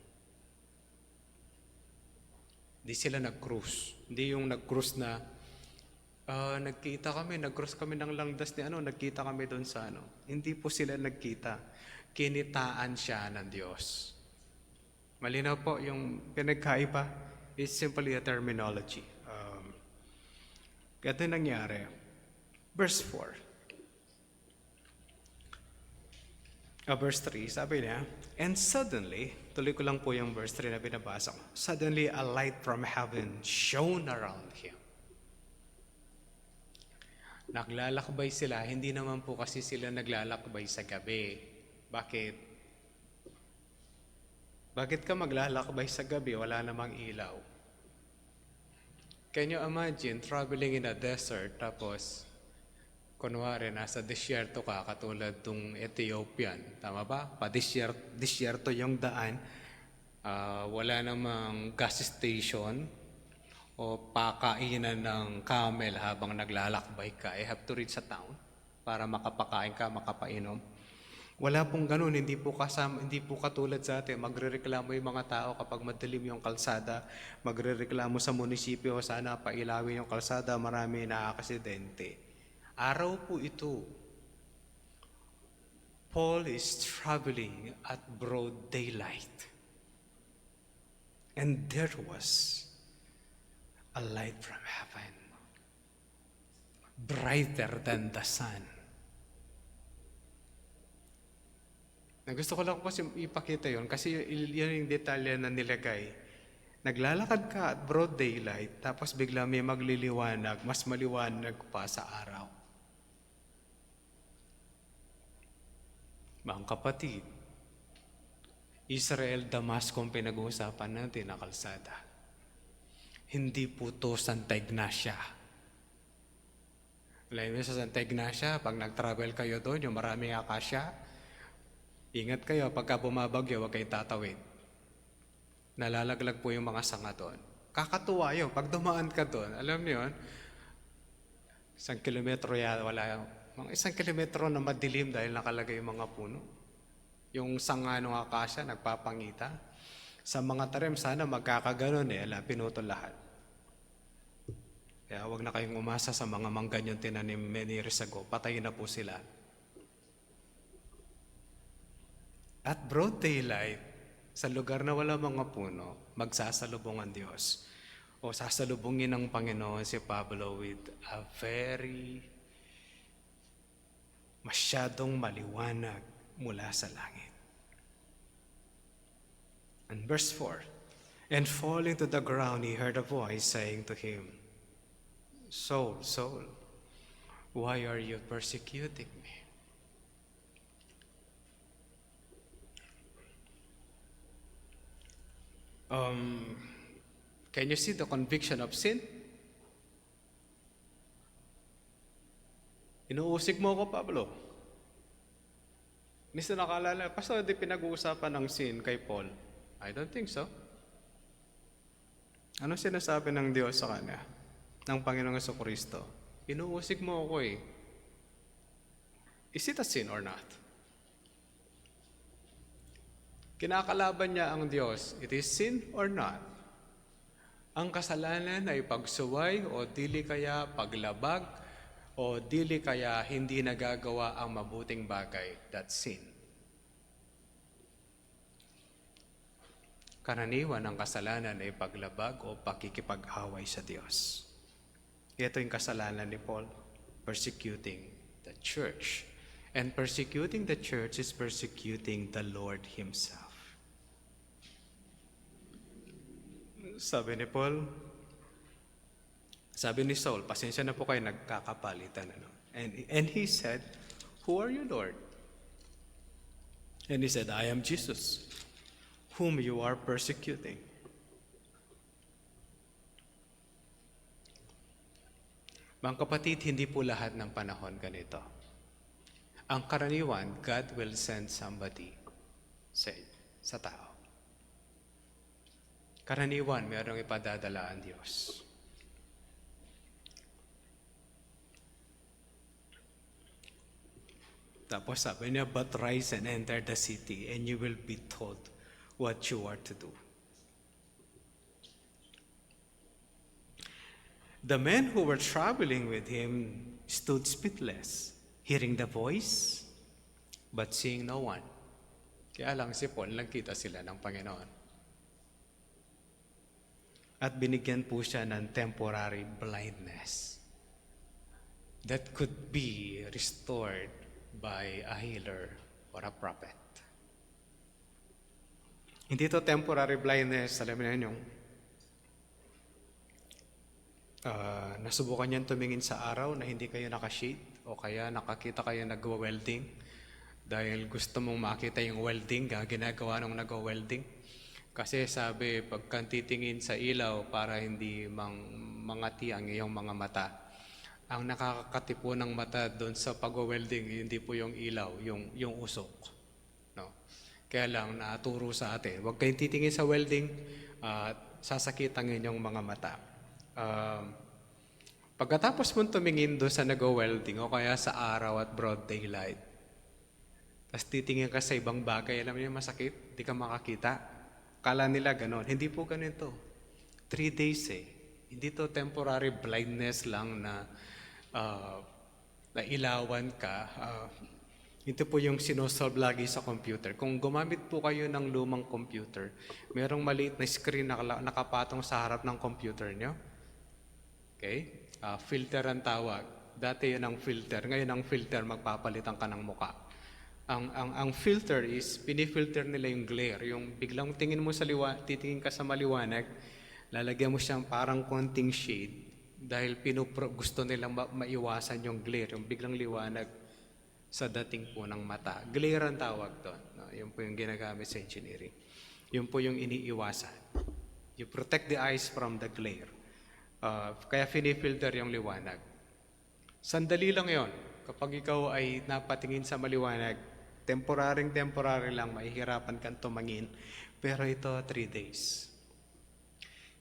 Hindi sila nag-cross. Hindi yung nag-cross na nag-cross kami ng landas ni nagkita kami doon sa Hindi po sila nagkita. Kinitaan siya ng Diyos. Malinaw po yung pinagkaiba. It's simply a terminology. Ganito nangyari. Verse 4. Verse 3, sabi niya, and suddenly, tuloy ko lang po yung verse 3 na binabasa ko. Suddenly, a light from heaven shone around him. Naglalakbay sila, hindi naman po kasi sila naglalakbay sa gabi. Bakit? Bakit ka maglalakbay sa gabi? Wala namang ilaw. Can you imagine traveling in a desert tapos kunwari nasa disyerto ka katulad tong Ethiopian. Tama ba? Disyerto yung daan. Wala namang gas station o pakainan ng camel habang naglalakbay ka. I have to reach a town para makapakain ka, makapainom. Wala pong ganun, hindi po katulad sa atin. Magrereklamo yung mga tao kapag madilim yung kalsada. Magrereklamo sa munisipyo, sana pailawin yung kalsada, marami nakakasidente. Araw po ito. Paul is traveling at broad daylight. And there was a light from heaven, brighter than the sun. Gusto ko lang po ipakita yon kasi yun yung detalye na nilagay Naglalakad ka at broad daylight, tapos bigla may magliliwanag, mas maliwanag pa sa araw. Mga kapatid, Israel, Damasco ang pinag-uusapan natin na kalsada. Hindi po to Santa Ignacia. Alam niyo sa Santa Ignacia, pag nag-travel kayo doon, yung maraming akasya, ingat kayo, pagka bumabagyo, huwag kayong tatawid. Nalalaglag po yung mga sanga doon. Kakatuwa yun. Pag dumaan ka doon, alam niyo yun, 1 kilometro wala mga 1 kilometro na madilim dahil nakalagay yung mga puno. Yung sanga ng akasya, nagpapangita. Sa mga tarim, sana magkakaganon pinutol lahat. Kaya huwag na kayong umasa sa mga manggan yung tinanim many years ago. Patayin na po sila. At broad daylight, sa lugar na wala mga puno, magsasalubong ang Diyos. O sasalubungin ng Panginoon si Pablo with a very masyadong maliwanag mula sa langit. And verse 4, and falling to the ground, he heard a voice saying to him, Saul, Saul, why are you persecuting me? Can you see the conviction of sin? Inuusig mo ako, Pablo. Minsan nakalala, Pastor, di pinag-uusapan ng sin kay Paul. I don't think so. Ano sinasabi ng Diyos sa kanya? Ng Panginoong Jesucristo? Inuusig mo ako eh. Is it a sin or not? Kinakalaban niya ang Diyos. It is sin or not? Ang kasalanan ay pagsuway o dili kaya paglabag o dili kaya hindi nagagawa ang mabuting bagay. That's sin. Karaniwan ng kasalanan ay paglabag o pakikipag-away sa Diyos. Ito yung kasalanan ni Paul, persecuting the church. And persecuting the church is persecuting the Lord Himself. Sabi ni Saul, pasensya na po kayo, nagkakapalitan. And he said, who are you, Lord? And he said, I am Jesus, whom you are persecuting. Mga kapatid, hindi po lahat ng panahon ganito. Ang karaniwan, God will send somebody sa tao. Karaniwan, mayroong ipadadala ang Diyos. Tapos sabi niya, but rise and enter the city, and you will be told what you are to do. The men who were traveling with him stood speechless, hearing the voice, but seeing no one. Kaya lang si Paul, nagkita sila ng Panginoon. At binigyan po siya ng temporary blindness that could be restored by a healer or a prophet. Hindi to temporary blindness, alam niyo yung nasubukan niyan tumingin sa araw na hindi kayo nakashade o kaya nakakita kayo nagwa-welding dahil gusto mong makita yung welding, ginagawa nung nagwa-welding. Kasi sabi, pagka titingin sa ilaw para hindi mangati ang iyong mga mata, ang nakakatipo ng mata doon sa pag-welding, hindi po yung ilaw, yung usok. No? Kaya lang, naturo sa atin, huwag kayong titingin sa welding at sasakit ang inyong mga mata. Pagkatapos mong tumingin doon sa nag-welding o kaya sa araw at broad daylight, tapos titingin ka sa ibang bagay, alam niyo masakit, di ka makakita. Kala nila ganon. Hindi po ganito. 3 days Hindi to temporary blindness lang na nailawan ka. Ito po yung sinosolve lagi sa computer. Kung gumamit po kayo ng lumang computer, merong maliit na screen na nakapatong sa harap ng computer nyo. Okay? Filter ang tawag. Dati yun ang filter. Ngayon ang filter, magpapalitan ka ng muka. Ang filter is, pinifilter nila yung glare. Yung biglang tingin mo titingin ka sa maliwanag, Lalagyan mo siyang parang konting shade dahil gusto nilang maiwasan yung glare, yung biglang liwanag sa dating po ng mata. Glare ang tawag doon. No? Yun po yung ginagamit sa engineering. Yun po yung iniiwasan. You protect the eyes from the glare. Kaya finifilter yung liwanag. Sandali lang yon. Kapag ikaw ay napatingin sa maliwanag, temporary lang, mahihirapan kang tumangin. Pero ito, 3 days.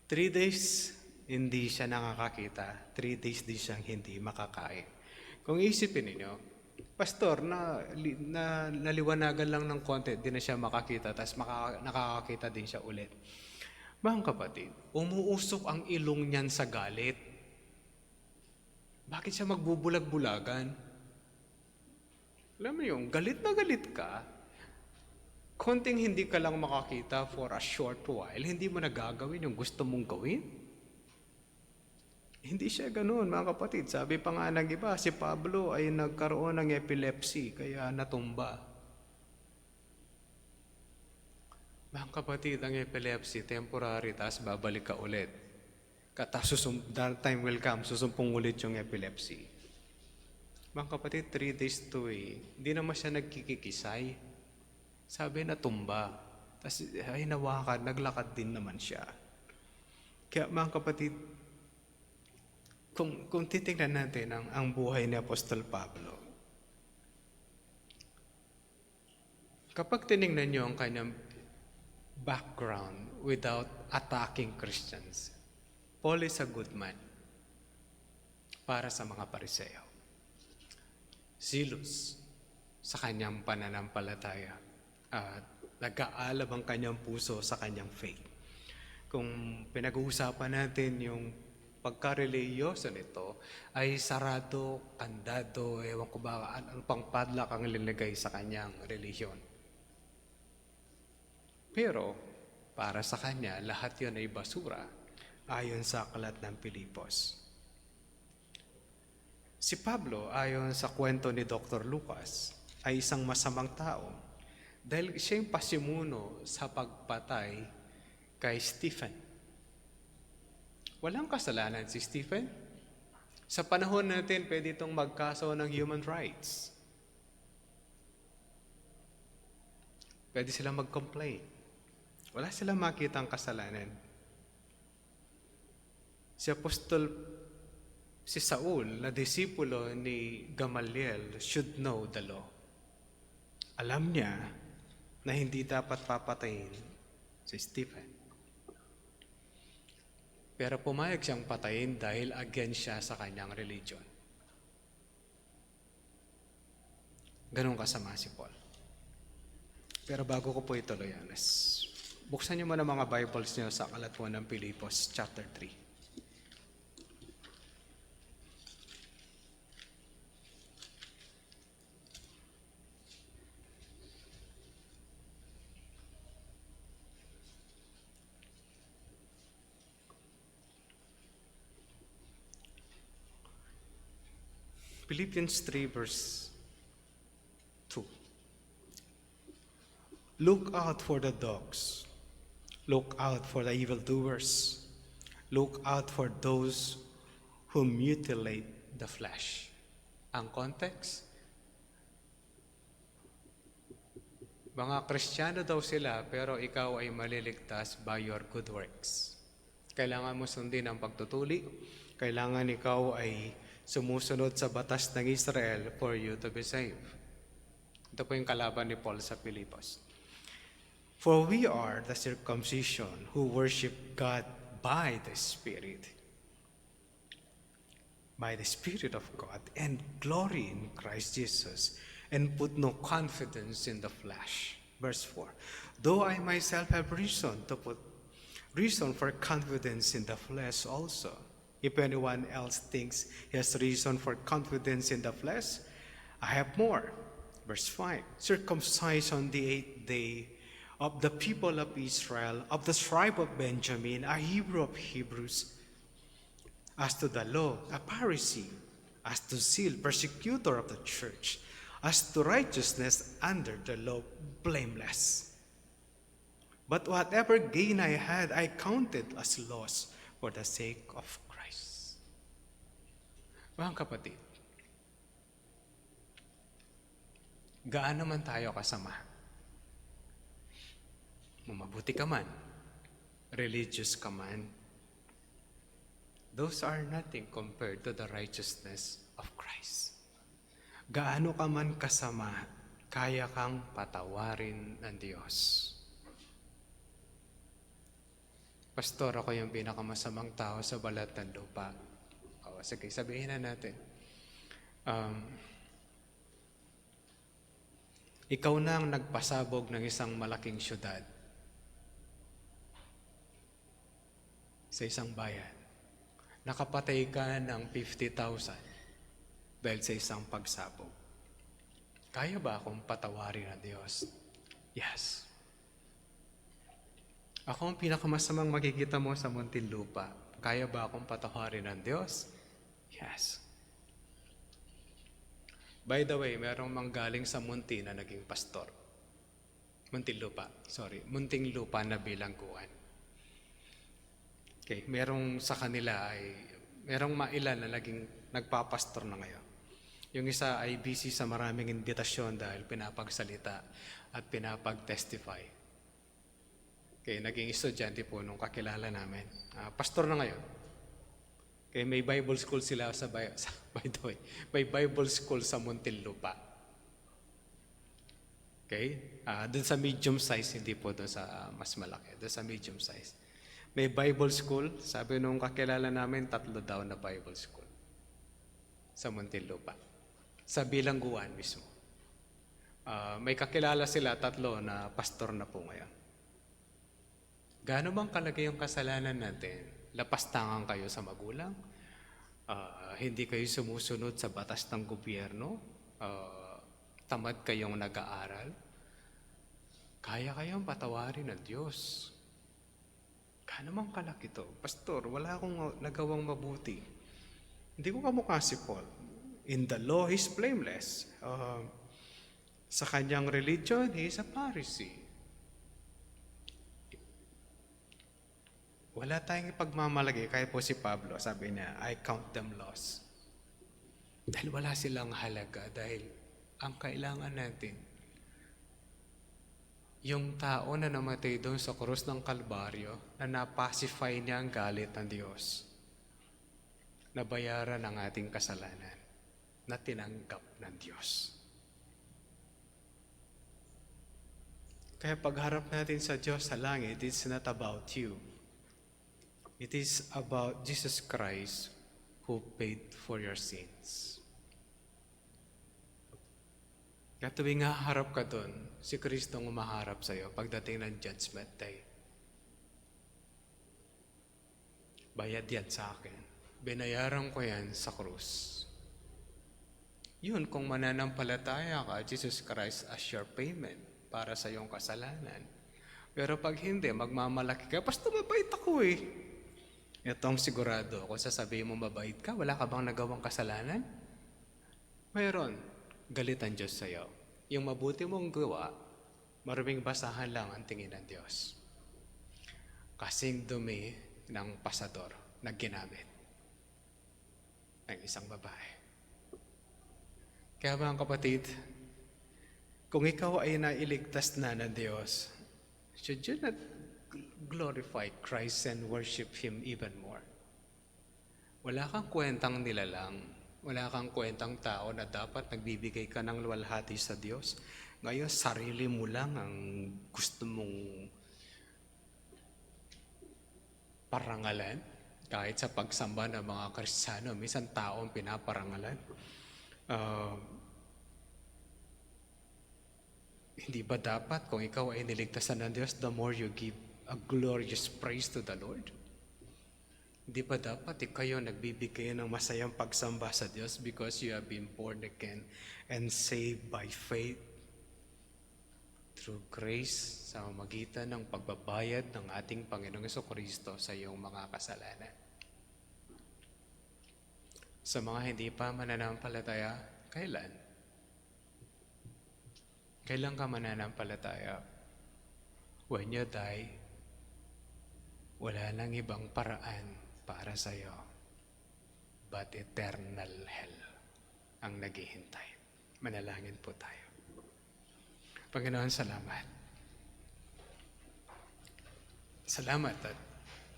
3 days, hindi siya nakakakita. 3 days din siyang hindi makakain. Kung isipin ninyo, pastor, naliwanagan lang ng konti, di na siya makakita, tapos nakakakita din siya ulit. Mga kapatid, umuusok ang ilong niyan sa galit. Bakit siya magbubulag-bulagan? Alam mo yung galit na galit ka, konting hindi ka lang makakita for a short while, hindi mo nagagawin yung gusto mong gawin. Hindi siya ganoon, mga kapatid. Sabi pa nga ng iba, si Pablo ay nagkaroon ng epilepsy, kaya natumba. Mga kapatid, ang epilepsy, temporary, tapos babalik ka ulit. That time will come, susumpong ulit yung epilepsy. Mga kapatid, 3 days to hindi naman siya nagkikikisay. Sabi na tumba. Tapos ay nawakan, naglakad din naman siya. Kaya mga kapatid, kung titingnan natin ang buhay ni Apostol Pablo, kapag tinignan niyo ang kanyang background without attacking Christians, Paul is a good man para sa mga Pariseo. Zealous sa kanyang pananampalataya at nag-aalab ang kanyang puso sa kanyang faith. Kung pinag-uusapan natin yung pagka-religyoso nito, ay sarado, kandado, ewan ko ba, ano pang padlock ang ilinagay sa kanyang relihiyon. Pero, para sa kanya, lahat yon ay basura, ayon sa aklat ng Pilipos. Si Pablo, ayon sa kwento ni Dr. Lucas, ay isang masamang tao dahil siya yung pasimuno sa pagpatay kay Stephen. Walang kasalanan si Stephen. Sa panahon natin, pwede itong magkaso ng human rights. Pwede silang mag-complain. Wala silang makitang kasalanan. Si Saul, na disipulo ni Gamaliel, should know the law. Alam niya na hindi dapat papatayin si Stephen. Pero pumayag siyang patayin dahil against siya sa kanyang religion. Ganun kasama si Paul. Pero bago ko po ituloy, buksan niyo muna mga Bibles niyo sa aklat po ng Pilipos, chapter 3. Philippians 3 verse 2. Look out for the dogs. Look out for the evildoers. Look out for those who mutilate the flesh. Ang context, mga Kristiyano daw sila, pero ikaw ay maliligtas by your good works. Kailangan mo sundin ang pagtutuli. Kailangan ikaw ay sumusunod sa batas ng Israel for you to be saved. Ito po yung kalaban ni Paul sa Pilipos. For we are the circumcision who worship God by the Spirit of God, and glory in Christ Jesus, and put no confidence in the flesh. Verse 4. Though I myself have reason for confidence in the flesh also. If anyone else thinks he has reason for confidence in the flesh, I have more. Verse 5. Circumcised on the 8th day of the people of Israel, of the tribe of Benjamin, a Hebrew of Hebrews, as to the law, a Pharisee, as to zeal, persecutor of the church, as to righteousness under the law, blameless. But whatever gain I had, I counted as loss for the sake of Christ. Mga kapatid, gaano man tayo kasama, mabuti ka man, religious ka man, those are nothing compared to the righteousness of Christ. Gaano ka man kasama, kaya kang patawarin ng Diyos. Pastor, ako yung pinakamasamang tao sa balat ng lupa. O, sige, sabihin na natin. Ikaw na ang nagpasabog ng isang malaking syudad sa isang bayan. Nakapatay ka ng 50,000 dahil sa isang pagsabog. Kaya ba akong patawarin ng Diyos? Yes. Ako ang pinakamasamang makikita mo sa Muntinlupa. Kaya ba akong patawarin ng Diyos? Yes. By the way, merong manggaling sa Munti na naging pastor. Muntinlupa na bilangguan. Okay, merong sa kanila merong mailan na naging nagpapastor na ngayon. Yung isa ay busy sa maraming imbitasyon dahil pinapagsalita at pinapag-testify. Okay, naging estudyante po nung kakilala namin. Pastor na ngayon. Okay, may Bible school sila by the way, may Bible school sa Muntinlupa. Okay? Doon sa medium size, hindi po doon sa mas malaki. Doon sa medium size. May Bible school. Sabi nung kakilala namin, 3 daw na Bible school sa Muntinlupa. Sa bilangguan mismo. May kakilala sila 3 na pastor na po ngayon. Gaano bang kalaki yung kasalanan natin? Lapastangan kayo sa magulang? Hindi kayo sumusunod sa batas ng gobyerno? Tamad kayong nag-aaral? Kaya kayong patawarin ng Diyos. Gaano bang kalaki to? Pastor, wala akong nagawang mabuti. Hindi ko kamukha si Paul. In the law, he's blameless. Sa kanyang religion, he's a Pharisee. Wala tayong ipagmamalagay. Kaya po si Pablo, sabi niya, I count them loss. Dahil wala silang halaga. Dahil ang kailangan natin, yung tao na namatay doon sa krus ng Kalbaryo, na napacify niya ang galit ng Diyos, nabayaran ang ating kasalanan, na tinanggap ng Diyos. Kaya pagharap natin sa Diyos sa langit, it's not about you. It is about Jesus Christ who paid for your sins. Kaya tuwing haharap ka doon, si Kristo ang umaharap sa iyo pagdating ng Judgment Day. Bayad yan sa akin. Binayaran ko yan sa krus. Yun, kung mananampalataya ka, Jesus Christ as your payment para sa iyong kasalanan. Pero pag hindi, magmamalaki ka, basta mabait ako eh. Itong sigurado, kung sasabihin mo mabait ka, wala ka bang nagawang kasalanan? Mayroon. Galit ang Diyos sa iyo. Yung mabuti mong gawa, maruming basahan lang ang tingin ng Diyos. Kasing dumi ng pasador na ginamit ng isang babae. Kaya mga kapatid, kung ikaw ay nailigtas na ng Diyos, should you not glorify Christ and worship Him even more? Wala kang kwentang nilalang. Wala kang kwentang tao na dapat nagbibigay ka ng luwalhati sa Diyos. Ngayon, sarili mo lang ang gusto mong parangalan. Kahit sa pagsamba ng mga Kristiyano, minsan tao ang pinaparangalan. Hindi ba dapat kung ikaw ay niligtasan ng Diyos, the more you give a glorious praise to the Lord? Di ba dapat kayo nagbibigay ng masayang pagsamba sa Diyos because you have been born again and saved by faith through grace sa magitan ng pagbabayad ng ating Panginoong Jesucristo sa iyong mga kasalanan? Sa mga hindi pa mananampalataya, kailan? Kailan ka mananampalataya? When you die, wala nang ibang paraan para sa'yo but eternal hell ang naghihintay. Manalangin po tayo. Panginoon, salamat. Salamat at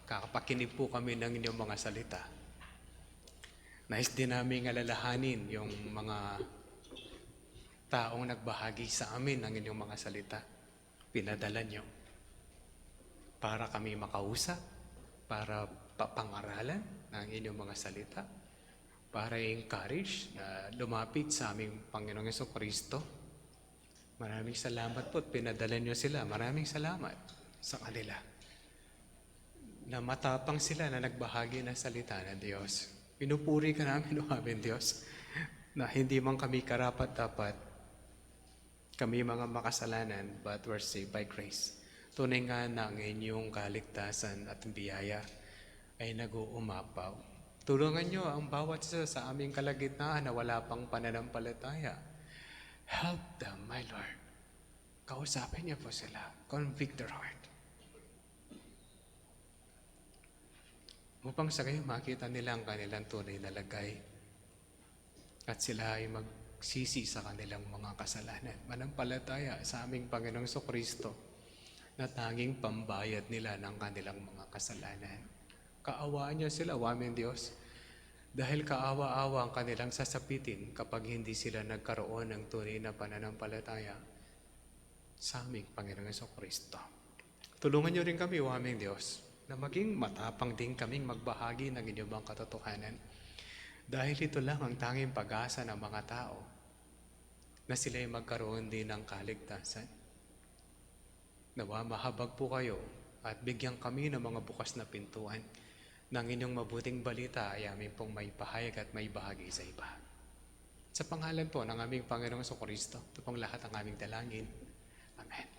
kakapakinig po kami ng inyong mga salita. Nais din namin alalahanin yung mga taong nagbahagi sa amin ng inyong mga salita. Pinadala nyo para kami makausap, para papangaralan ng inyong mga salita, para encourage na lumapit sa aming Panginoong Jesucristo. Maraming salamat po at pinadala nyo sila. Maraming salamat sa kanila. Na matapang sila na nagbahagi ng salita ng Diyos. Pinupuri ka namin, O aming Diyos, na hindi man kami karapat-dapat, kami mga makasalanan, but we're saved by grace. Tunay nga na ang inyong kaligtasan at biyaya ay nag-uumapaw. Tulungan nyo ang bawat isa sa aming kalagitnaan na wala pang pananampalataya. Help them, my Lord. Kausapin niyo po sila. Convict their heart. Upang sa gayon makita nila ang kanilang tunay na lagay at sila ay magsisi sa kanilang mga kasalanan. Manampalataya sa aming Panginoong Jesucristo na tanging pambayad nila ng kanilang mga kasalanan. Kaawaan niyo sila, O aming Diyos, dahil kaawa-awa ang kanilang sasapitin kapag hindi sila nagkaroon ng tunay na pananampalataya sa aming Panginoong Jesucristo. Tulungan niyo rin kami, O aming Diyos, na maging matapang din kaming magbahagi ng inyong mga katotohanan. Dahil ito lang ang tanging pag-asa ng mga tao na sila ay magkaroon din ng kaligtasan. Nawa mahabag po kayo at bigyan kami ng mga bukas na pintuan ng inyong mabuting balita ay aming pong may pahayag at may bahagi sa iba. Sa pangalan po ng aming Panginoong Jesucristo, ito pong lahat ang aming dalangin. Amen.